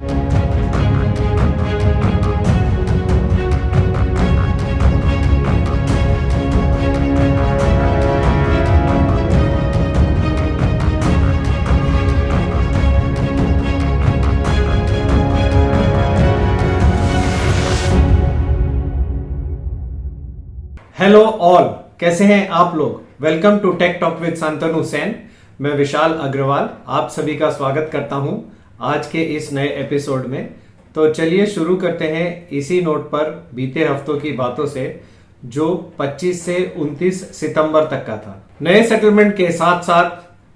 Hello all, कैसे हैं आप लोग। Welcome to tech talk with Shantanu Sen. मैं विशाल अग्रवाल आप सभी का स्वागत करता हूं आज के इस नए एपिसोड में। तो चलिए शुरू करते हैं इसी नोट पर बीते हफ्तों की बातों से, जो 25 से 29 सितंबर तक का था। नए सेटलमेंट के साथ साथ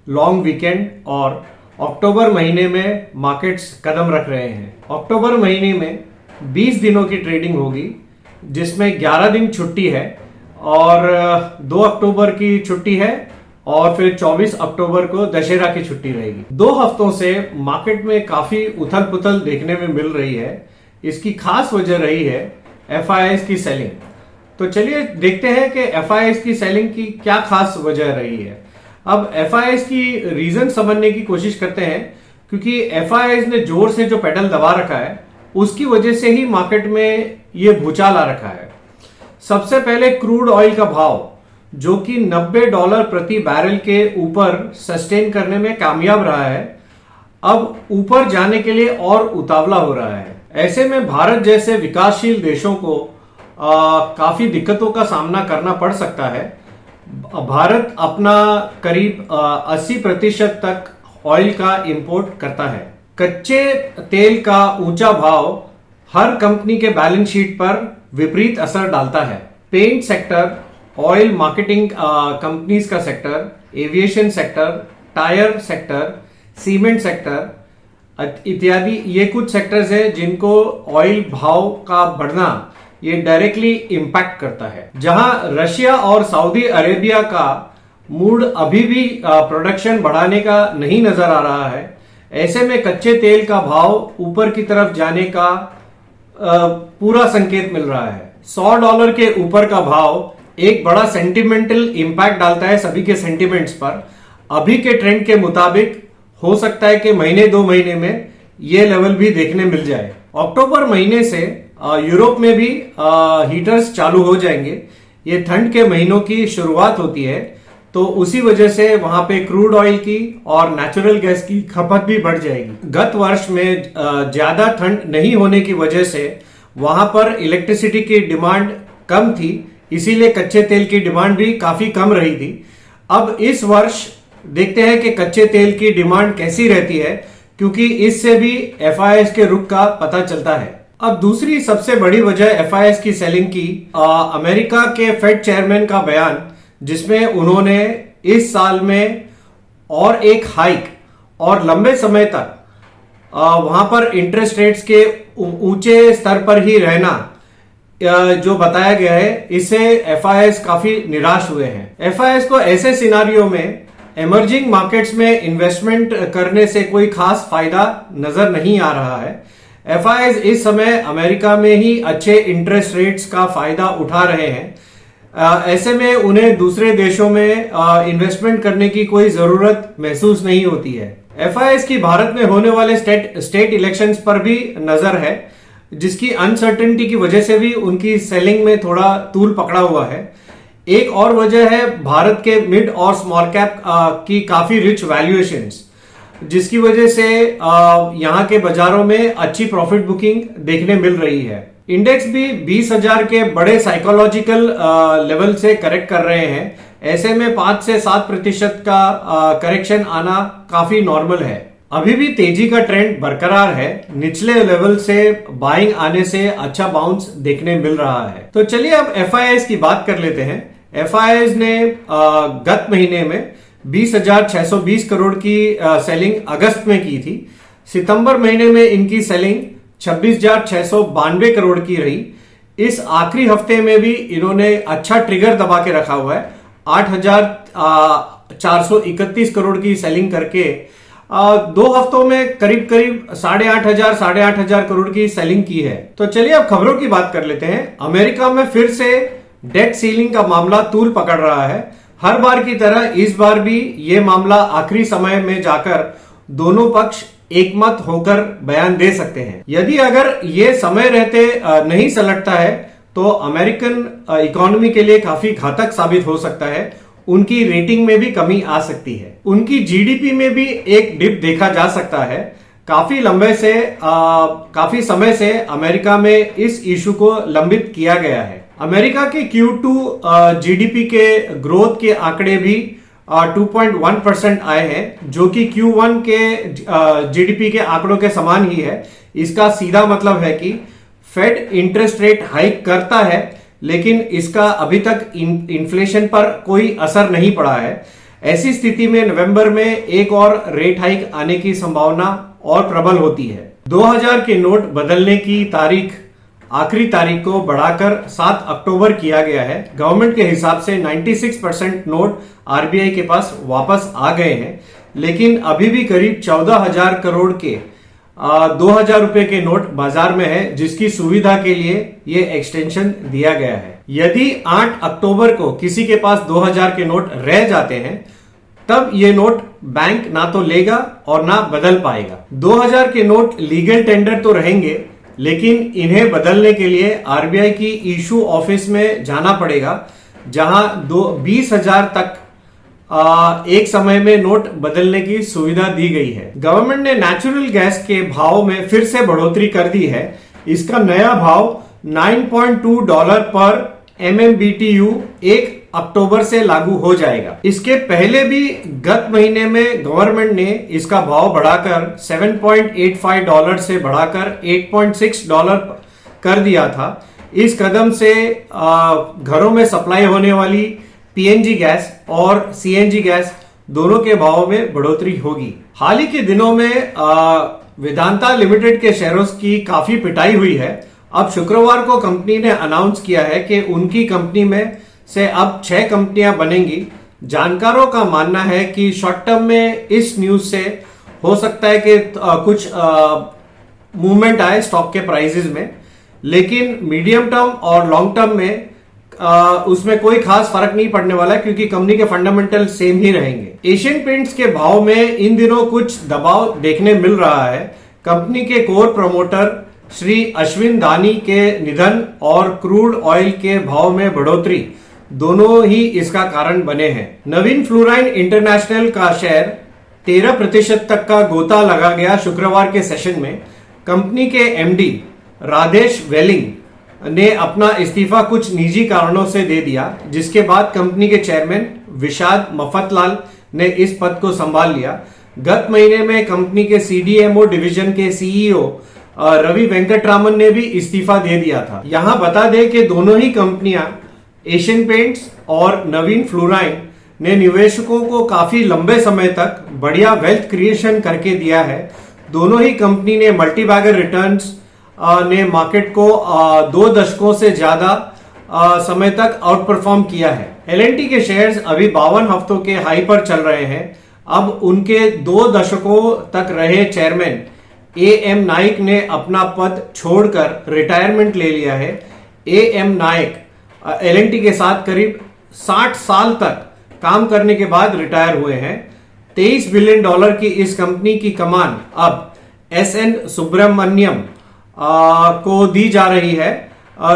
लॉन्ग वीकेंड और अक्टूबर महीने में मार्केट्स कदम रख रहे हैं। अक्टूबर महीने में 20 दिनों की ट्रेडिंग होगी, जिसमें 11 दिन छुट्टी है और 2 अक्टूबर की छुट्टी है और फिर 24 अक्टूबर को दशहरा की छुट्टी रहेगी। 2 हफ्तों से मार्केट में काफी उथल पुथल देखने में मिल रही है। इसकी खास वजह रही है एफआईआईज की सेलिंग। तो चलिए देखते हैं कि एफआईआईज की सेलिंग की क्या खास वजह रही है। अब एफआईआईज की रीजन समझने की कोशिश करते हैं, क्योंकि एफआईआईज ने जोर से जो पेडल दबा रखा है उसकी वजह से ही मार्केट में ये भूचाल आ रखा है। सबसे पहले क्रूड ऑयल का भाव, जो कि $90 प्रति बैरल के ऊपर सस्टेन करने में कामयाब रहा है, अब ऊपर जाने के लिए और उतावला हो रहा है। ऐसे में भारत जैसे विकासशील देशों को काफी दिक्कतों का सामना करना पड़ सकता है। भारत अपना करीब 80% तक ऑयल का इंपोर्ट करता है। कच्चे तेल का ऊंचा भाव हर कंपनी के बैलेंस शीट पर विपरीत असर डालता है। Paint sector, oil marketing companies का sector, aviation sector, tyre sector, cement sector इत्यादि ये कुछ सेक्टर्स हैं जिनको ऑयल भाव का बढ़ना ये डायरेक्टली इंपैक्ट करता है। जहां रशिया और सऊदी अरेबिया का मूड अभी भी प्रोडक्शन बढ़ाने का नहीं नजर आ रहा है, ऐसे में कच्चे तेल का भाव ऊपर की तरफ जाने का पूरा संकेत मिल रहा है। $100 के ऊपर का भाव एक बड़ा सेंटिमेंटल इंपैक्ट डालता है सभी के सेंटिमेंट्स पर। अभी के ट्रेंड के मुताबिक हो सकता है कि महीने 2 महीने में ये लेवल भी देखने मिल जाए। अक्टूबर महीने से यूरोप में भी हीटर्स चालू हो जाएंगे। ये ठंड के महीनों की शुरुआत होती है, तो उसी वजह से वहां पे क्रूड ऑयल की और नेचुरल गैस की खपत भी बढ़ जाएगी। गत वर्ष में ज्यादा ठंड नहीं होने की वजह से वहां पर इलेक्ट्रिसिटी की डिमांड कम थी, इसीलिए कच्चे तेल की डिमांड भी काफी कम रही थी। अब इस वर्ष देखते हैं कि कच्चे तेल की डिमांड कैसी रहती है, क्योंकि इससे भी एफआईआईज के रुख का पता चलता है। अब दूसरी सबसे बड़ी वजह एफआईआईज की सेलिंग की अमेरिका के फेड चेयरमैन का बयान, जिसमें उन्होंने इस साल में और एक हाइक और लंबे समय तक वहां पर इंटरेस्ट रेट्स के ऊंचे स्तर पर ही रहना जो बताया गया है, इससे एफआईआईज काफी निराश हुए हैं। एफआईआईज को ऐसे सिनारियो में इमर्जिंग मार्केट्स में इन्वेस्टमेंट करने से कोई खास फायदा नजर नहीं आ रहा है। एफआईआईज इस समय अमेरिका में ही अच्छे इंटरेस्ट रेट्स का फायदा उठा रहे हैं। ऐसे में उन्हें दूसरे देशों में इन्वेस्टमेंट करने की कोई जरूरत महसूस नहीं होती है। एफआईआईज की भारत में होने वाले स्टेट इलेक्शंस पर भी नजर है, जिसकी अनसर्टेनिटी की वजह से भी उनकी सेलिंग में थोड़ा तूल पकड़ा हुआ है। एक और वजह है भारत के मिड और स्मॉल कैप की काफी रिच वैल्यूएशंस, जिसकी वजह से यहाँ के बाजारों में अच्छी प्रॉफिट बुकिंग देखने मिल रही है। इंडेक्स भी 20,000 के बड़े साइकोलॉजिकल लेवल से करेक्ट कर रहे हैं। ऐसे में 5 से 7% का करेक्शन आना काफी नॉर्मल है। अभी भी तेजी का ट्रेंड बरकरार है। निचले लेवल से बाइंग आने से अच्छा बाउंस देखने मिल रहा है। तो चलिए अब एफआईआईज की बात कर लेते हैं। एफआईआईज ने गत महीने में 20,620 करोड़ की सेलिंग अगस्त में की थी। सितंबर महीने में इनकी सेलिंग 26,692 करोड़ की रही। इस आखिरी हफ्ते में भी इन्होंने अच्छा ट्रिगर दबा के रखा हुआ है। 8,431 करोड़ की सेलिंग करके 2 हफ्तों में करीब 8,500 करोड़ की सेलिंग की है। तो चलिए अब खबरों की बात कर लेते हैं। अमेरिका में फिर से डेट सीलिंग का मामला तूल पकड़ रहा है। हर बार की तरह इस बार भी ये मामला आखिरी समय में जाकर दोनों पक्ष एकमत होकर बयान दे सकते हैं। यदि अगर ये समय रहते नहीं सलटता है तो अमेरिकन इकोनॉमी के लिए काफी घातक साबित हो सकता है। उनकी रेटिंग में भी कमी आ सकती है। उनकी जीडीपी में भी एक डिप देखा जा सकता है। काफी समय से अमेरिका में इस इशू को लंबित किया गया है। अमेरिका के Q2 जीडीपी के ग्रोथ के आंकड़े भी 2.1% आए हैं, जो कि Q1 के जीडीपी के आंकड़ों के समान ही है। इसका सीधा मतलब है कि फेड इंटरेस्ट रेट हाइक करता है, लेकिन इसका अभी तक इन्फ्लेशन पर कोई असर नहीं पड़ा है। ऐसी स्थिति में नवंबर में एक और रेट हाइक आने की संभावना और प्रबल होती है। 2000 के नोट बदलने की आखिरी तारीख को बढ़ाकर 7 अक्टूबर किया गया है। गवर्नमेंट के हिसाब से 96% नोट आरबीआई के पास वापस आ गए हैं, लेकिन अभी भी करीब 14,000 करोड़ के 2,000 रुपए के नोट बाजार में है, जिसकी सुविधा के लिए ये एक्सटेंशन दिया गया है। यदि 8 अक्टूबर को किसी के पास 2,000 के नोट रह जाते हैं, तब ये नोट बैंक ना तो लेगा और ना बदल पाएगा। 2000 के नोट लीगल टेंडर तो रहेंगे, लेकिन इन्हें बदलने के लिए आरबीआई की इशू ऑफिस में जाना पड़ेगा, जहां 20,000 तक एक समय में नोट बदलने की सुविधा दी गई है। गवर्नमेंट ने नेचुरल गैस के भाव में फिर से बढ़ोतरी कर दी है। इसका नया भाव $9.2 पर MMBTU 1 अक्टूबर से लागू हो जाएगा। इसके पहले भी गत महीने में गवर्नमेंट ने इसका भाव बढ़ाकर $7.85 से बढ़ाकर $8.6 कर दिया था। इस कदम से घरों में सप्लाई होने वाली पीएनजी गैस और सीएनजी गैस दोनों के भाव में बढ़ोतरी होगी। हाल ही के दिनों में वेदांता लिमिटेड के शेयरों की काफी पिटाई हुई है। अब शुक्रवार को कंपनी ने अनाउंस किया है कि उनकी कंपनी में से अब 6 कंपनियां बनेंगी। जानकारों का मानना है कि शॉर्ट टर्म में इस न्यूज से हो सकता है कि कुछ मूवमेंट आए स्टॉक के प्राइसेस में, लेकिन मीडियम टर्म और लॉन्ग टर्म में उसमें कोई खास फर्क नहीं पड़ने वाला है, क्योंकि कंपनी के फंडामेंटल सेम ही रहेंगे। एशियन पेंट्स के भाव में इन दिनों कुछ दबाव देखने मिल रहा है। कंपनी के कोर प्रमोटर श्री अश्विन दानी के निधन और क्रूड ऑयल के भाव में बढ़ोतरी दोनों ही इसका कारण बने हैं। नवीन फ्लोराइन इंटरनेशनल का शेयर 13% तक का गोता लगा गया शुक्रवार के सेशन में। कंपनी के एमडी राधेश वेलिंग ने अपना इस्तीफा कुछ निजी कारणों से दे दिया, जिसके बाद कंपनी के चेयरमैन विशाद मफतलाल ने इस पद को संभाल लिया। गत महीने में कंपनी के सीडीएमओ डिवीजन के सीईओ रवि वेंकटरामन ने भी इस्तीफा दे दिया था। यहां बता दें कि दोनों ही कंपनियां एशियन पेंट्स और नवीन फ्लोराइन ने निवेशकों को काफी लंबे समय तक बढ़िया वेल्थ क्रिएशन करके दिया है। दोनों ही कंपनी ने मल्टीबैगर रिटर्न्स ने मार्केट को 2 दशकों से ज्यादा समय तक आउट परफॉर्म किया है। एलएनटी के शेयर्स अभी 52 हफ्तों के हाई पर चल रहे हैं। अब उनके 2 दशकों तक रहे चेयरमैन एएम नाइक ने अपना पद छोड़कर रिटायरमेंट ले लिया है। एएम नाइक एलएनटी के साथ करीब 60 साल तक काम करने के बाद रिटायर हुए हैं। $23 बिलियन की इस कंपनी की कमान अब एसएन सुब्रमण्यम को दी जा रही है,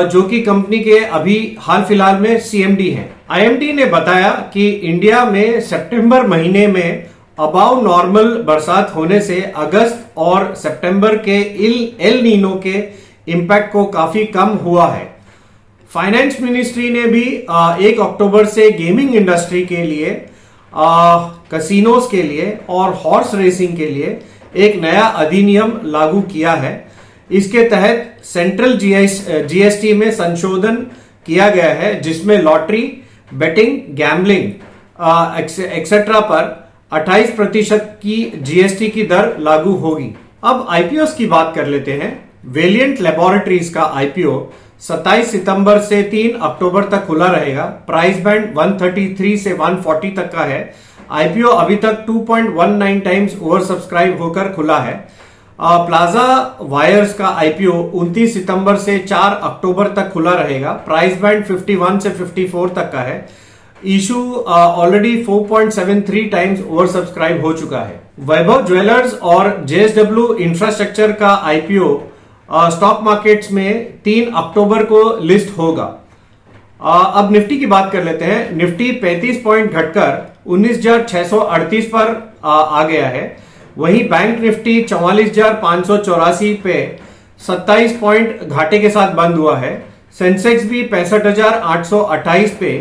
जो कि कंपनी के अभी हाल फिलहाल में सीएमडी हैं। आईएमडी ने बताया कि इंडिया में सितंबर महीने में अबाव नॉर्मल बरसात होने से अगस्त और सितंबर के एल नीनो के इंपैक्ट को काफी कम हुआ है। फाइनेंस मिनिस्ट्री ने भी 1 अक्टूबर से गेमिंग इंडस्ट्री के लिए, कसिनोज के लिए और हॉर्स रेसिंग के लिए एक नया अधिनियम लागू किया है। इसके तहत सेंट्रल जीएसटी में संशोधन किया गया है, जिसमें लॉटरी, बेटिंग, गैम्बलिंग एक्सेट्रा पर 28% की जीएसटी की दर लागू होगी। अब आईपीओ की बात कर लेते हैं। वेलिएंट लैबोरेटरीज का आईपीओ 27 सितंबर से 3 अक्टूबर तक खुला रहेगा। प्राइस बैंड 133 से 140 तक का है। आईपीओ अभी तक 2.19 टाइम्स ओवर सब्सक्राइब होकर खुला है। प्लाजा वायर्स का आईपीओ 29 सितंबर से 4 अक्टूबर तक खुला रहेगा। प्राइस बैंड 51 से 54 तक का है। Issue already 4.73 times over subscribe हो चुका है। वैभव ज्वेलर्स और जेएसडब्ल्यू इंफ्रास्ट्रक्चर का आईपीओ स्टॉक मार्केट्स में 3 अक्टूबर को लिस्ट होगा। अब निफ्टी की बात कर लेते हैं। निफ्टी 35 पॉइंट घटकर 19,638 पर आ गया है। वहीं बैंक निफ्टी 44,584 पे 27 पॉइंट घाटे के साथ बंद हुआ है। सेंसेक्स भी 65,828 पे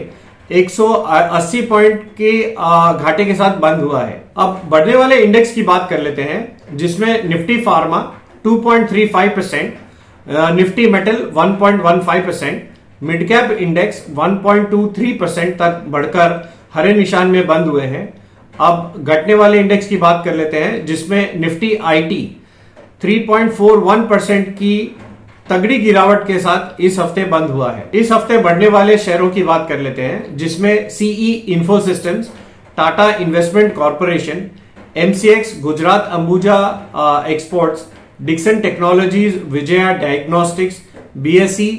180 पॉइंट के घाटे के साथ बंद हुआ है। अब बढ़ने वाले इंडेक्स की बात कर लेते हैं, जिसमें Nifty pharma 2.35%, Nifty metal 1.15%, mid cap index 1.23% तक बढ़कर हरे निशान में बंद हुए हैं। अब घटने वाले इंडेक्स की बात कर लेते हैं, जिसमें निफ्टी आईटी 3.41% की तगड़ी गिरावट के साथ इस हफ्ते बंद हुआ है। इस हफ्ते बढ़ने वाले शेयरों की बात कर लेते हैं, जिसमें CE Info Systems, Tata Investment Corporation, MCX, Gujarat Ambuja Exports, Dixon Technologies, Vijaya Diagnostics, BSE,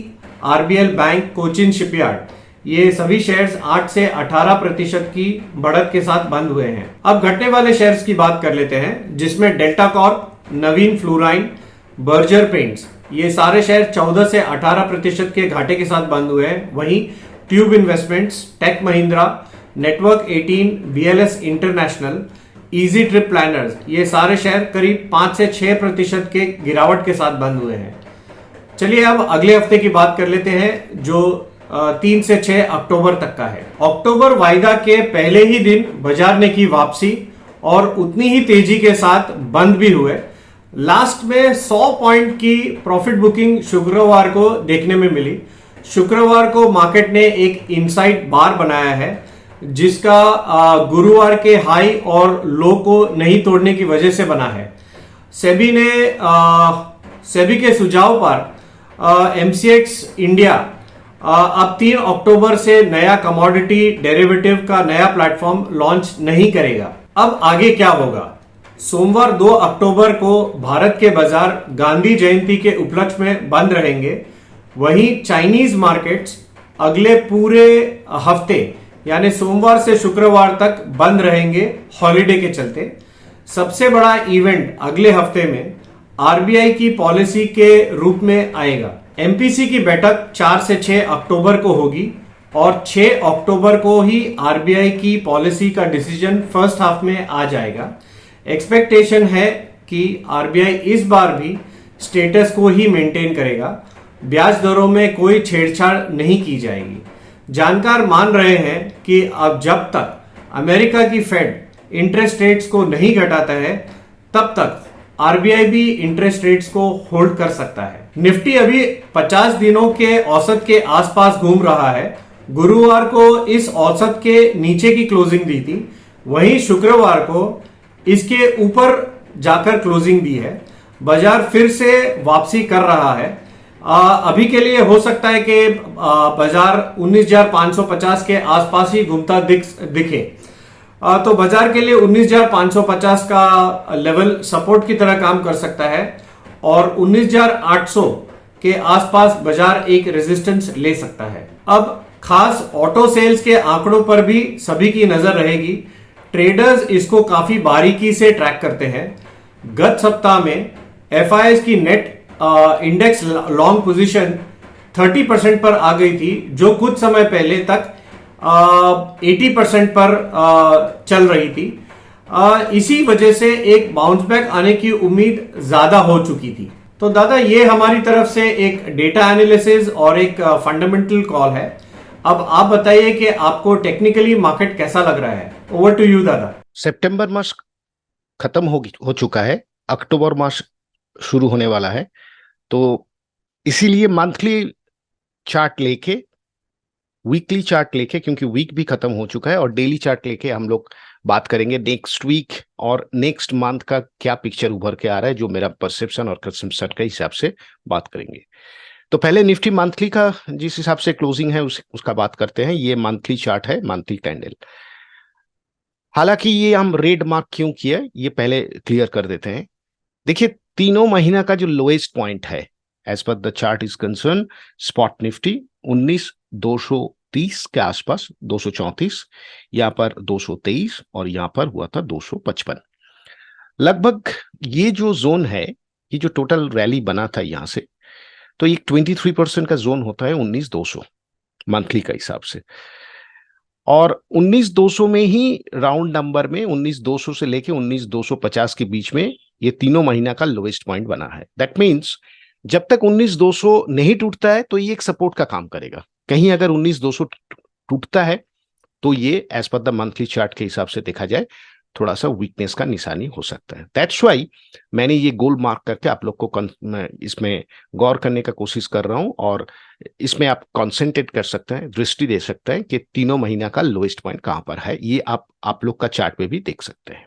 RBL Bank, Cochin Shipyard, ये सभी शेयर्स 8 से 18% की बढ़त के साथ बंद हुए हैं। अब घटने वाले शेयर्स की बात कर लेते हैं, जिसमें डेल्टा कॉर्प, नवीन फ्लोराइन, बर्जर पेंट्स, ये सारे शेयर 14 से 18% के घाटे के साथ बंद हुए हैं। वहीं Tube Investments, Tech Mahindra, Network 18, BLS International, Easy Trip Planners, ये सारे शेयर करीब 5 से 6% के गिरावट के साथ बंद हुए हैं। चलिए अब अगले हफ्ते की बात कर लेते हैं, जो 3 से 6 अक्टूबर तक का है। अक्टूबर वायदा के पहले ही दिन बाजार ने की वापसी और उतनी ही तेजी के साथ बंद भी हुए। लास्ट में 100 पॉइंट की प्रॉफिट बुकिंग शुक्रवार को देखने में मिली। शुक्रवार को मार्केट ने एक इनसाइड बार बनाया है, जिसका गुरुवार के हाई और लो को नहीं तोड़ने की वजह से बना है। सेबी के सुझाव पर एमसीएक्स इंडिया अब 3 अक्टूबर से नया कमोडिटी डेरिवेटिव का नया प्लेटफॉर्म लॉन्च नहीं करेगा। अब आगे क्या होगा? सोमवार 2 अक्टूबर को भारत के बाजार गांधी जयंती के उपलक्ष्य में बंद रहेंगे। वहीं चाइनीज मार्केट्स अगले पूरे हफ्ते यानी सोमवार से शुक्रवार तक बंद रहेंगे हॉलिडे के चलते। सबसे बड़ा इवेंट अगले हफ्ते में आरबीआई की पॉलिसी के रूप में आएगा। एमपीसी की बैठक 4 से 6 अक्टूबर को होगी और 6 अक्टूबर को ही आरबीआई की पॉलिसी का डिसीजन फर्स्ट हाफ में आ जाएगा। एक्सपेक्टेशन है कि आरबीआई इस बार भी स्टेटस को ही मेंटेन करेगा। ब्याज दरों में कोई छेड़छाड़ नहीं की जाएगी। जानकार मान रहे हैं कि अब जब तक अमेरिका की फेड इंटरेस्ट रेट्स को नहीं घटाता है, तब तक आरबीआई भी इंटरेस्ट रेट्स को होल्ड कर सकता है। निफ्टी अभी 50 दिनों के औसत के आसपास घूम रहा है। गुरुवार को इस औसत के नीचे की क्लोजिंग दी थी, वहीं शुक्रवार को इसके ऊपर जाकर क्लोजिंग दी है। बाजार फिर से वापसी कर रहा है। अभी के लिए हो सकता है कि बाजार 19,550 के आसपास ही घूमता दिखे। तो बाजार के लिए 19,550 का लेवल सपोर्ट की तरह काम कर सकता है और 19,800 के आसपास बाजार एक रेजिस्टेंस ले सकता है। अब खास ऑटो सेल्स के आंकड़ों पर भी सभी की नजर रहेगी। ट्रेडर्स इसको काफी बारीकी से ट्रैक करते हैं। गत सप्ताह में एफआईआई की नेट इंडेक्स लॉन्ग पोजीशन 30% पर आ गई थी, जो कुछ समय पहले तक 80% पर चल रही थी। इसी वजह से एक बाउंस बैक आने की उम्मीद ज्यादा हो चुकी थी। तो दादा, ये हमारी तरफ से एक डेटा एनालिसिस और एक फंडामेंटल कॉल है। अब आप बताइए कि आपको टेक्निकली मार्केट कैसा लग रहा है। ओवर टू यू दादा। सितंबर मास खत्म हो चुका है, अक्टूबर मास शुरू होने वाला है, तो इसीलिए मंथली चार्ट लेके, वीकली चार्ट लेके, क्योंकि वीक भी खत्म हो चुका है, और डेली चार्ट लेके हम लोग बात करेंगे नेक्स्ट वीक और नेक्स्ट मंथ का क्या पिक्चर उभर के आ रहा है, जो मेरा परसेप्शन और कंजम्पशन के हिसाब से बात करेंगे। तो पहले निफ्टी मंथली का जिस हिसाब से क्लोजिंग है उसका बात करते हैं। ये मंथली चार्ट है, मंथली कैंडल। हालांकि ये हम रेड मार्क क्यों किया, ये पहले क्लियर कर देते हैं। देखिए, तीनों महीना का जो लोएस्ट पॉइंट है as per the chart is concern, spot Nifty 230 के आसपास, 234, यहाँ पर 223 और यहाँ पर हुआ था 255 लगभग। ये जो जोन है, ये जो टोटल रैली बना था यहाँ से, तो ये 23% का जोन होता है 19,200 मंथली का हिसाब से। और 19,200 में ही राउंड नंबर में 19,200 से लेके 19,250 के बीच में ये तीनों महीना का लोएस्ट पॉइंट बना है। दैट मीन्स जब तक 19,200 नहीं टूटता है तो ये एक सपोर्ट का काम करेगा। कहीं अगर 19,200 टूटता है तो ये as per the monthly chart के हिसाब से देखा जाए थोड़ा सा वीकनेस का निशानी हो सकता है। दैट्स वाई मैंने ये गोल मार्क करके आप लोग को इसमें गौर करने का कोशिश कर रहा हूं, और इसमें आप कॉन्सेंट्रेट कर सकते हैं, दृष्टि दे सकते हैं कि तीनों महीना का लोएस्ट पॉइंट कहां पर है। ये आप लोग का चार्ट में भी देख सकते हैं।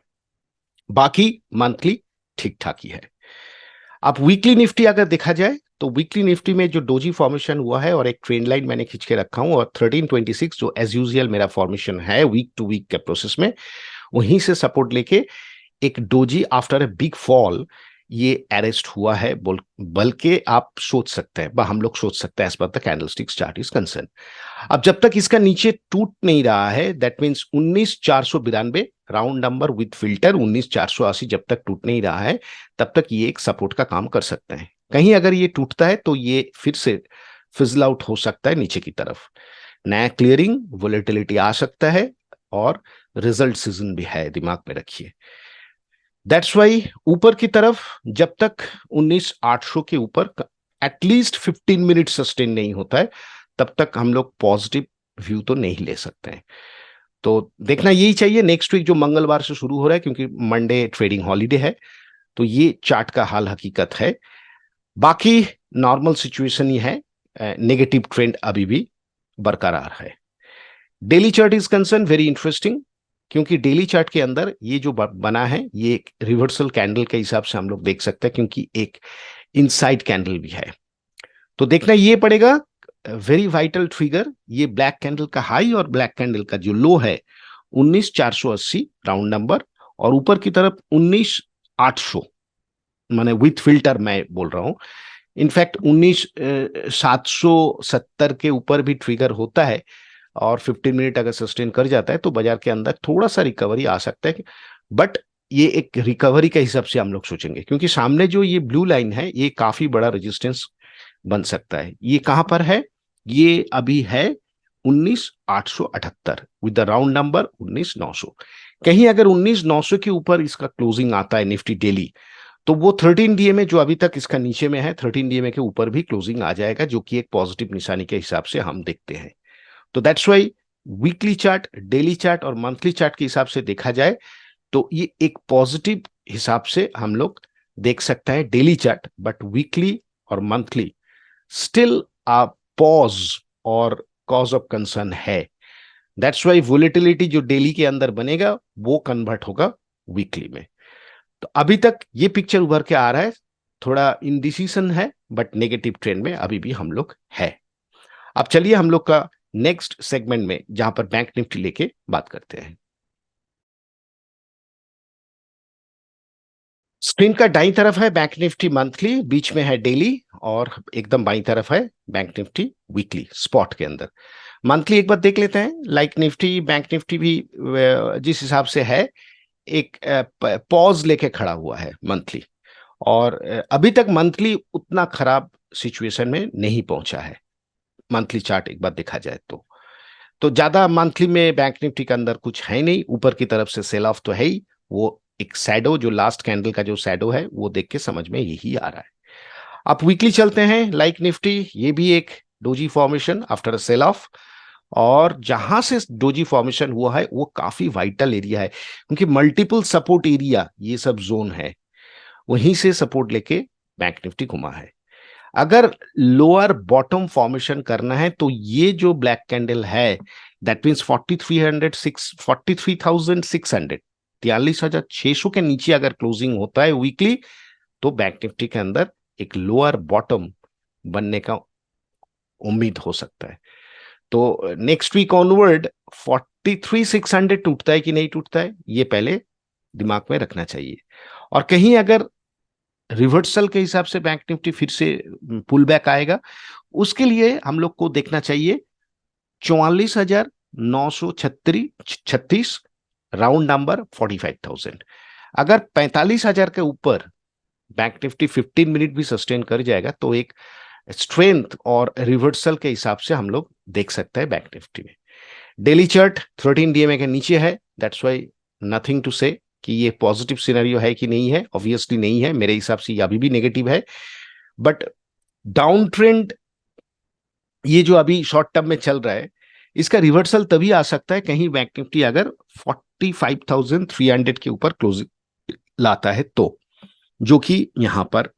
बाकी मंथली ठीक ठाक ही है। अब वीकली निफ्टी अगर देखा जाए तो वीकली निफ्टी में जो डोजी फॉर्मेशन हुआ है और एक ट्रेंड लाइन मैंने खींच के रखा हूं, और 1326 जो एज यूजुअल मेरा फॉर्मेशन है वीक टू वीक के प्रोसेस में, वहीं से सपोर्ट लेके एक doji after a big fall ये अरेस्ट हुआ है बल्कि आप सोच सकते हैं, हम लोग सोच सकते हैं as per the candlestick chart is concern. अब जब तक इसका नीचे टूट नहीं रहा है, that means 19,492 round number with filter 19,480 जब तक टूट नहीं रहा है तब तक ये एक सपोर्ट का काम कर सकते हैं। कहीं अगर ये टूटता है तो ये फिर से फिजल आउट हो सकता है नीचे की तरफ, नया क्लियरिंग वोलेटिलिटी आ सकता है, और रिजल्ट सीजन भी है, दिमाग में रखिए। दैट्स वाई ऊपर की तरफ जब तक 19,800 के ऊपर एटलीस्ट 15 मिनट सस्टेन नहीं होता है तब तक हम लोग पॉजिटिव व्यू तो नहीं ले सकते हैं। तो देखना यही चाहिए नेक्स्ट वीक जो मंगलवार से शुरू हो रहा है, क्योंकि मंडे ट्रेडिंग हॉलीडे है, तो ये चार्ट का हाल हकीकत है। बाकी नॉर्मल सिचुएशन ही है, नेगेटिव ट्रेंड अभी भी बरकरार है। Daily chart is concern very interesting, क्योंकि डेली चार्ट के अंदर ये जो बना है ये एक रिवर्सल कैंडल के हिसाब से हम लोग देख सकते हैं, क्योंकि एक इनसाइड कैंडल भी है। तो देखना ये पड़ेगा वेरी वाइटल ट्रिगर, ये ब्लैक कैंडल का हाई और ब्लैक कैंडल का जो लो है 19,480 राउंड नंबर, और ऊपर की तरफ 19,800 माने विथ फिल्टर मैं बोल रहा हूं। इनफैक्ट 19,770 के ऊपर भी ट्रिगर होता है, और 15 मिनट अगर सस्टेन कर जाता है तो बाजार के अंदर थोड़ा सा रिकवरी आ सकता है, बट ये एक रिकवरी के हिसाब से हम लोग सोचेंगे, क्योंकि सामने जो ये ब्लू लाइन है ये काफी बड़ा रेजिस्टेंस बन सकता है। ये कहां पर है? ये अभी है 19,878 विद द राउंड नंबर 19,900। कहीं अगर 19,900 के ऊपर इसका क्लोजिंग आता है निफ्टी डेली, तो वो 13 डीएमए जो अभी तक इसका नीचे में है 13 डीएमए के ऊपर भी क्लोजिंग आ जाएगा, जो कि एक पॉजिटिव निशानी के हिसाब से हम देखते हैं। तो that's why weekly chart, daily chart और मंथली चार्ट के हिसाब से देखा जाए तो ये एक पॉजिटिव हिसाब से हम लोग देख सकते हैं डेली चार्ट, बट वीकली और मंथली स्टिल आ पॉज और कॉज ऑफ कंसर्न है। दैट्स वाई वोलेटिलिटी जो डेली के अंदर बनेगा वो कन्वर्ट होगा वीकली में। तो अभी तक ये पिक्चर उभर के आ रहा है, थोड़ा इनडिसीजन है, बट नेगेटिव ट्रेंड में अभी भी हम लोग है। अब चलिए हम लोग का नेक्स्ट सेगमेंट में जहां पर बैंक निफ्टी लेके बात करते हैं। स्क्रीन का दाईं तरफ है बैंक निफ्टी मंथली, बीच में है डेली, और एकदम बाईं तरफ है बैंक निफ्टी वीकली स्पॉट के अंदर। मंथली एक बार देख लेते हैं। लाइक निफ्टी बैंक निफ्टी भी जिस हिसाब से है एक पॉज लेके खड़ा हुआ है मंथली, और अभी तक मंथली उतना खराब सिचुएशन में नहीं पहुंचा है। मंथली चार्ट एक बार देखा जाए तो ज्यादा मंथली में बैंक निफ्टी के अंदर कुछ है नहीं, ऊपर की तरफ से सेल ऑफ तो है ही, वो एक सैडो जो लास्ट कैंडल का जो सैडो है वो देख के समझ में यही आ रहा है। अब वीकली चलते हैं। लाइक निफ्टी ये भी एक doji formation after a sell off, और जहां से डोजी फॉर्मेशन हुआ है वो काफी वाइटल एरिया है, क्योंकि मल्टीपल सपोर्ट एरिया ये सब जोन है, वहीं से सपोर्ट लेके बैंक निफ्टी घुमा है। अगर लोअर बॉटम फॉर्मेशन करना है तो ये जो ब्लैक कैंडल है दैट मींस 43,600 43,600 के नीचे अगर क्लोजिंग होता है वीकली, तो बैंक निफ्टी के अंदर एक लोअर बॉटम बनने का उम्मीद हो सकता है। तो नेक्स्ट वीक ऑनवर्ड 43,600 टूटता है कि नहीं टूटता है ये पहले दिमाग में रखना चाहिए। और कहीं अगर रिवर्सल के हिसाब से बैंक निफ्टी फिर से पुल बैक आएगा, उसके लिए हम लोग को देखना चाहिए 44,936, राउंड नंबर 45,000। अगर 45,000 के ऊपर बैंक निफ्टी 15 मिनट भी सस्टेन कर जाएगा तो एक स्ट्रेंथ और रिवर्सल के हिसाब से हम लोग देख सकते हैं बैंक निफ्टी में। डेली चार्ट 13 डीएमए के नीचे है, दैट्स वाई नथिंग टू से कि ये पॉजिटिव सिनेरियो है कि नहीं है। ऑब्वियसली नहीं है, मेरे हिसाब से ये अभी भी नेगेटिव है। बट डाउन ट्रेंड ये जो अभी शॉर्ट टर्म में चल रहा है, इसका रिवर्सल तभी आ सकता है कहीं बैंक निफ्टी अगर 45,300 के ऊपर क्लोजिंग लाता है तो, जो कि यहां पर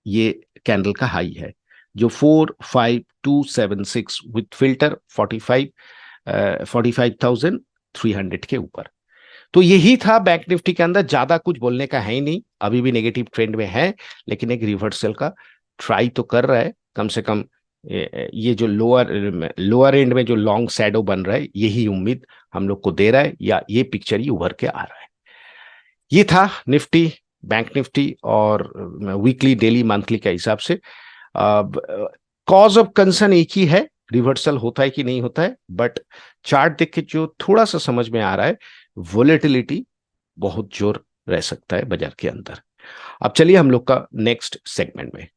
ये कैंडल का हाई है जो 45276 विथ फिल्टर 45,300 के ऊपर। तो यही था बैंक निफ्टी के अंदर, ज्यादा कुछ बोलने का है ही नहीं, अभी भी नेगेटिव ट्रेंड में है, लेकिन एक रिवर्सल का ट्राई तो कर रहा है। कम से कम ये जो लोअर एंड में जो लॉन्ग शैडो बन रहा है, यही उम्मीद हम लोग को दे रहा है, या ये पिक्चर ही उभर के आ रहा है। ये था निफ्टी, बैंक निफ्टी और वीकली, डेली, मंथली के हिसाब से। कॉज ऑफ कंसर्न एक ही है, रिवर्सल होता है कि नहीं होता है। बट चार्ट देख के जो थोड़ा सा समझ में आ रहा है, वोलेटिलिटी बहुत जोर रह सकता है बाजार के अंदर। अब चलिए हम लोग का नेक्स्ट सेगमेंट में।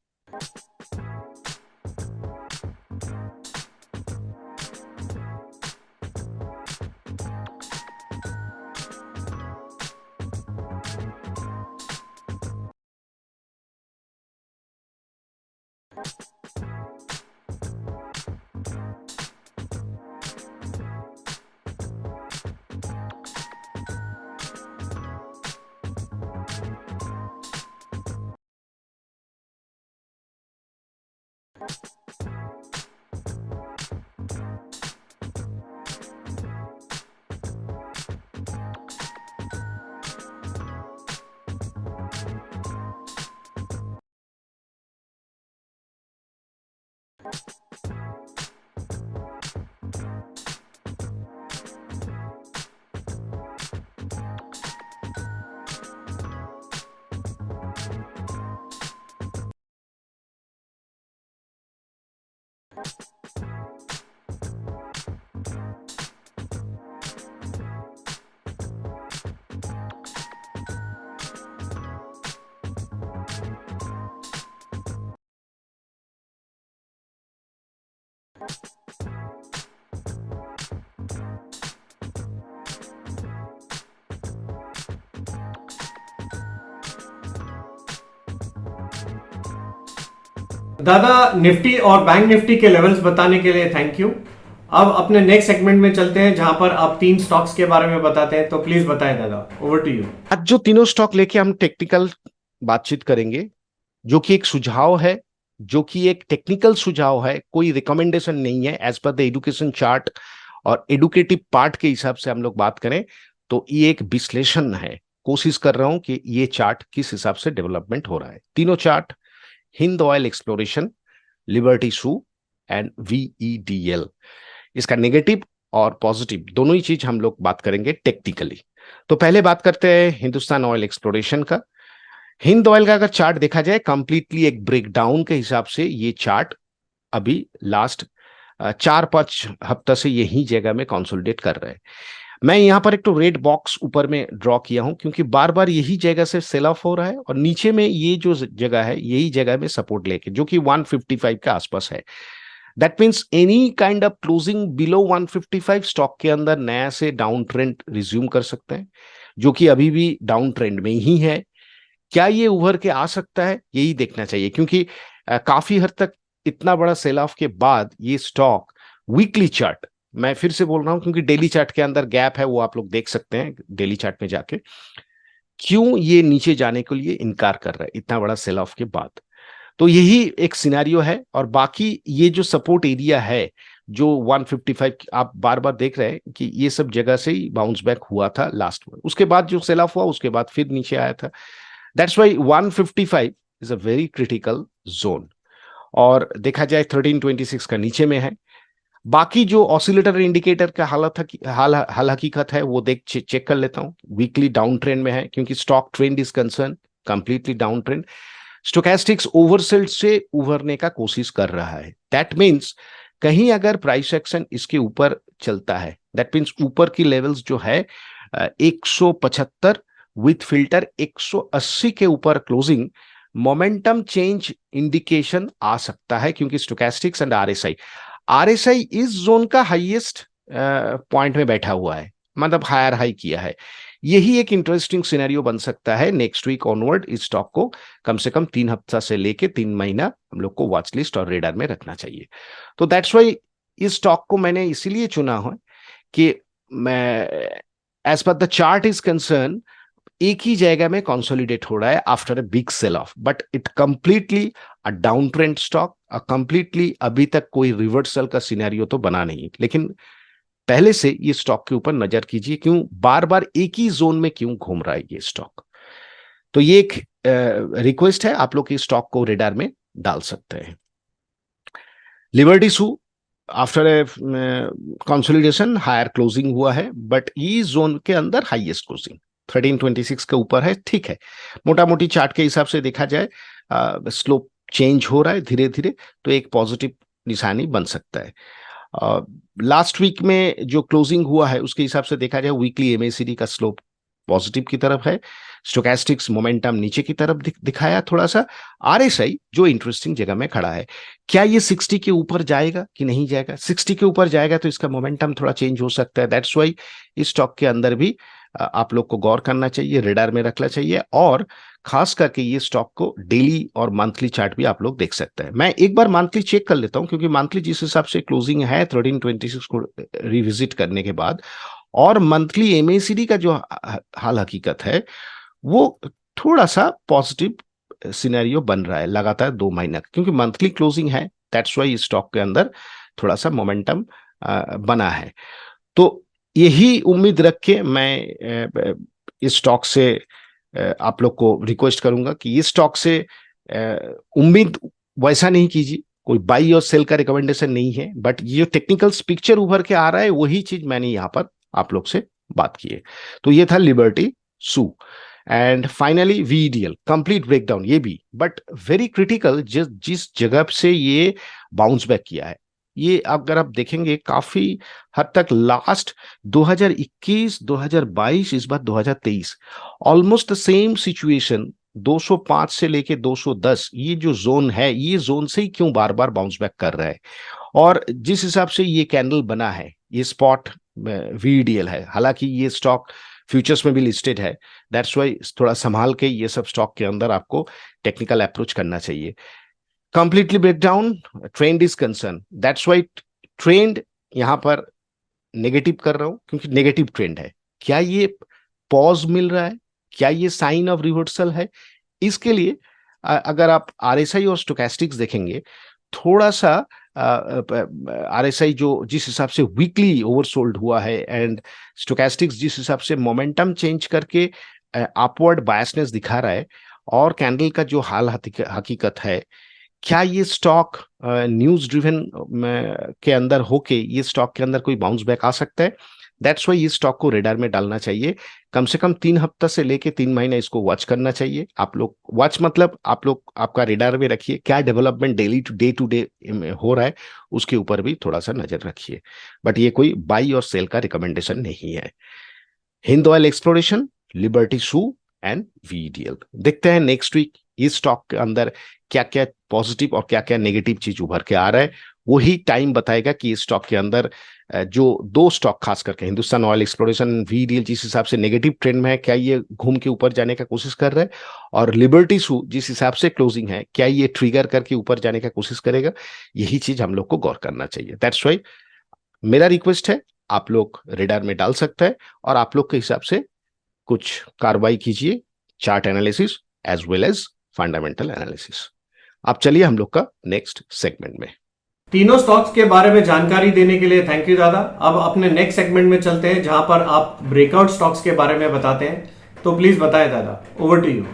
दादा, निफ्टी और बैंक निफ्टी के लेवल्स बताने के लिए थैंक यू। अब अपने नेक्स्ट सेगमेंट में चलते हैं जहां पर आप 3 स्टॉक्स के बारे में बताते हैं, तो प्लीज बताएं दादा, ओवर टू यू। आज जो तीनों स्टॉक लेके हम टेक्निकल बातचीत करेंगे, जो कि एक सुझाव है, जो कि एक टेक्निकल सुझाव है, कोई रिकमेंडेशन नहीं है। As per the education chart और एडुकेटिव पार्ट के हिसाब से हम लोग बात करें तो ये एक विश्लेषण है। कोशिश कर रहा हूं कि ये चार्ट किस हिसाब से डेवलपमेंट हो रहा है। तीनों chart Hind Oil Exploration, Liberty Sue and VEDL, इसका नेगेटिव और पॉजिटिव दोनों ही चीज हम लोग बात करेंगे टेक्निकली। तो पहले बात करते हैं हिंदुस्तान ऑयल एक्सप्लोरेशन का। हिंद ऑयल का अगर चार्ट देखा जाए कंप्लीटली एक ब्रेकडाउन के हिसाब से, ये चार्ट अभी लास्ट 4-5 हफ्ता से यही जगह में कंसोलिडेट कर रहे हैं। मैं यहां पर एक तो रेड बॉक्स ऊपर में ड्रॉ किया हूं क्योंकि बार बार यही जगह से सेल ऑफ हो रहा है, और नीचे में ये जो जगह है यही जगह में सपोर्ट लेके, जो कि 155 के आसपास है। That means any kind of closing below 155 stock के अंदर नया से डाउन ट्रेंड रिज्यूम कर सकते हैं, जो कि अभी भी डाउन ट्रेंड में ही है। क्या ये उभर के आ सकता है, यही देखना चाहिए, क्योंकि काफी हद तक इतना बड़ा सेल ऑफ के बाद ये स्टॉक वीकली चार्ट, मैं फिर से बोल रहा हूं क्योंकि डेली चार्ट के अंदर गैप है, वो आप लोग देख सकते हैं डेली चार्ट में जाके, क्यों ये नीचे जाने के लिए इनकार कर रहा है इतना बड़ा सेल ऑफ के बाद। तो यही एक सिनेरियो है। और बाकी ये जो सपोर्ट एरिया है जो 155, आप बार बार देख रहे हैं कि ये सब जगह से ही बाउंस बैक हुआ था लास्ट में, उसके बाद जो सेल ऑफ हुआ उसके बाद फिर नीचे आया था। That's why 155 is a very critical zone. और देखा जाए 1326 का नीचे में है। बाकी जो ऑसिलेटर इंडिकेटर का हाल हकीकत है वो चेक कर लेता हूं। वीकली डाउन ट्रेंड में है क्योंकि stock trend is concern completely down trend. Stochastics oversold से उभरने का कोशिश कर रहा है। दैट मीन्स कहीं अगर प्राइस एक्शन इसके ऊपर चलता है, दैट मीन्स ऊपर की लेवल्स जो है 175 विथ फिल्टर 180 के ऊपर क्लोजिंग, मोमेंटम चेंज इंडिकेशन आ सकता है, क्योंकि स्टोकेस्टिक्स एंड आरएसआई इस जोन का हाईएस्ट पॉइंट में बैठा हुआ है, मतलब हायर हाई किया है। यही एक इंटरेस्टिंग सिनेरियो बन सकता है नेक्स्ट वीक ऑनवर्ड। इस स्टॉक को कम से कम 3 हफ्ता से लेके 3 महीना हम लोग को वॉच लिस्ट और रेडार में रखना चाहिए। तो दैट्स वाई इस स्टॉक को मैंने इसीलिए चुना है कि मैं, as per the chart is concern, एक ही जगह में कंसोलिडेट हो रहा है after a big sell off, but it completely a down trend stock, completely अभी तक कोई रिवर्सल का सिनेरियो तो बना नहीं, लेकिन पहले से ये स्टॉक के ऊपर नजर कीजिए, क्यों बार बार एक ही जोन में क्यों घूम रहा है ये स्टॉक। तो ये एक रिक्वेस्ट है, आप लोग इस स्टॉक को रेडार में डाल सकते हैं। Liberty Sue after a consolidation higher closing हुआ है, बट ये जोन के अंदर हाईएस्ट क्लोजिंग 1326 के ऊपर है। ठीक है, मोटा मोटी चार्ट के हिसाब से देखा जाए स्लोप चेंज हो रहा है धीरे धीरे, तो एक पॉजिटिव निशानी बन सकता है। लास्ट वीक में जो क्लोजिंग हुआ है उसके हिसाब से देखा जाए वीकली एमएसीडी का स्लोप पॉजिटिव की तरफ है, स्टोकेस्टिक्स मोमेंटम नीचे की तरफ दिखाया थोड़ा सा, आरएसआई जो इंटरेस्टिंग जगह में खड़ा है। क्या ये 60 के ऊपर जाएगा कि नहीं जाएगा? 60 के ऊपर जाएगा तो इसका मोमेंटम थोड़ा चेंज हो सकता है। दैट्स वाई इस स्टॉक के अंदर भी आप लोग को गौर करना चाहिए, रेडार में रखना चाहिए, और खास करके ये स्टॉक को डेली और मंथली चार्ट भी आप लोग देख सकते हैं। मैं एक बार मंथली चेक कर लेता हूं, क्योंकि मंथली जिस हिसाब से क्लोजिंग है 1326 को रिविजिट करने के बाद, और मंथली एमएसीडी का जो हाल हकीकत है वो थोड़ा सा पॉजिटिव सिनेरियो बन रहा है लगातार 2 महीना, क्योंकि मंथली क्लोजिंग है। दैट्स वाई स्टॉक के अंदर थोड़ा सा मोमेंटम बना है। तो यही उम्मीद रख के मैं इस स्टॉक से आप लोग को रिक्वेस्ट करूंगा कि इस स्टॉक से उम्मीद वैसा नहीं कीजिए, कोई बाई और सेल का रिकमेंडेशन नहीं है, बट ये टेक्निकल पिक्चर उभर के आ रहा है, वही चीज मैंने यहां पर आप लोग से बात की है। तो ये था Liberty Sue. And finally VDL complete breakdown, ये भी बट वेरी क्रिटिकल, जिस जगह से ये बाउंस बैक किया है, ये अगर आप देखेंगे काफी हद तक लास्ट 2021, 2022, इस बार 2023 ऑलमोस्ट द सेम सिचुएशन, 205 से लेके 210 ये जो जोन है, ये जोन से ही क्यों बार बार बाउंस बैक कर रहा है। और जिस हिसाब से ये कैंडल बना है, ये स्पॉट वीडीएल है, हालांकि ये स्टॉक फ्यूचर्स में भी लिस्टेड है, दैट्स वाई थोड़ा संभाल के ये सब स्टॉक के अंदर आपको टेक्निकल अप्रोच करना चाहिए। Completely breakdown, trend is concern, that's why trend यहां पर नेगेटिव कर रहा हूं, क्योंकि नेगेटिव ट्रेंड है। क्या ये पॉज मिल रहा है? क्या ये साइन ऑफ रिवर्सल है? इसके लिए अगर आप आरएसआई और स्टोकेस्टिक्स देखेंगे, थोड़ा सा आरएसआई जो जिस हिसाब से वीकली ओवरसोल्ड हुआ है, एंड स्टोकेस्टिक्स जिस हिसाब से मोमेंटम चेंज करके अपवर्ड बायसनेस दिखा रहा है, और कैंडल का जो हाल हकीकत है, क्या ये स्टॉक न्यूज ड्रिवन के अंदर होके ये स्टॉक के अंदर कोई बाउंस बैक आ सकता है? दैट्स वाई ये स्टॉक को रेडार में डालना चाहिए। कम से कम 3 हफ्ता से लेके 3 महीना इसको वॉच करना चाहिए। आप लोग वॉच मतलब आप लोग आपका रेडार में रखिए, क्या डेवलपमेंट डेली टू डे हो रहा है उसके ऊपर भी थोड़ा सा नजर रखिए, बट ये कोई बाई और सेल का रिकमेंडेशन नहीं है। Hind Oil Exploration, Liberty Sue and VDL. देखते हैं नेक्स्ट वीक इस स्टॉक के अंदर क्या क्या पॉजिटिव और क्या क्या नेगेटिव चीज उभर के आ रहा है। वही टाइम बताएगा कि इस स्टॉक के अंदर जो 2 स्टॉक खास करके हिंदुस्तान ऑयल एक्सप्लोरेशन, वीडीएल जिस हिसाब से नेगेटिव ट्रेंड में है, क्या ये घूम के ऊपर जाने का कोशिश कर रहा है, और लिबर्टी सू जिस हिसाब से क्लोजिंग है, क्या ये ट्रिगर करके ऊपर जाने का कोशिश करेगा? यही चीज हम लोग को गौर करना चाहिए। दैट्स वाई मेरा रिक्वेस्ट है, आप लोग रेडार में डाल सकते हैं, और आप लोग के हिसाब से कुछ कार्रवाई कीजिए, chart analysis as well as fundamental analysis. आप चलिए हम लोग का नेक्स्ट सेगमेंट में। तीनों स्टॉक्स के बारे में जानकारी देने के लिए थैंक यू दादा। अब अपने नेक्स्ट सेगमेंट में चलते हैं, जहां पर आप ब्रेकआउट स्टॉक्स के बारे में बताते हैं। तो प्लीज बताएं दादा, over to you.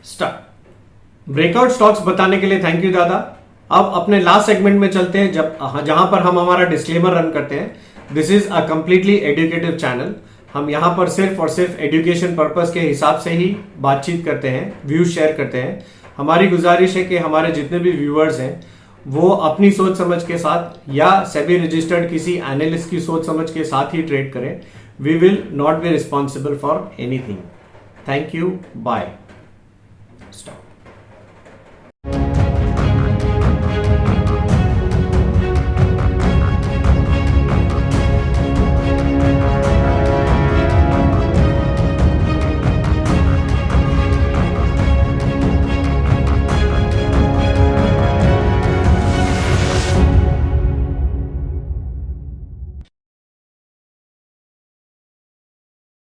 Start. Breakout stocks बताने के लिए थैंक यू दादा। अब अपने लास्ट सेगमेंट में चलते हैं, जहां पर हम हमारा डिस्क्लेमर रन करते हैं। This is a completely educative channel. हम यहां पर सिर्फ और सिर्फ एजुकेशन पर्पस के हिसाब से ही बातचीत करते हैं, व्यूज शेयर करते हैं। हमारी गुजारिश है कि हमारे जितने भी व्यूअर्स हैं वो अपनी सोच समझ के साथ या सेबी रजिस्टर्ड किसी एनालिस्ट की सोच समझ के साथ ही ट्रेड करें। We will not be responsible for anything. Thank you, bye.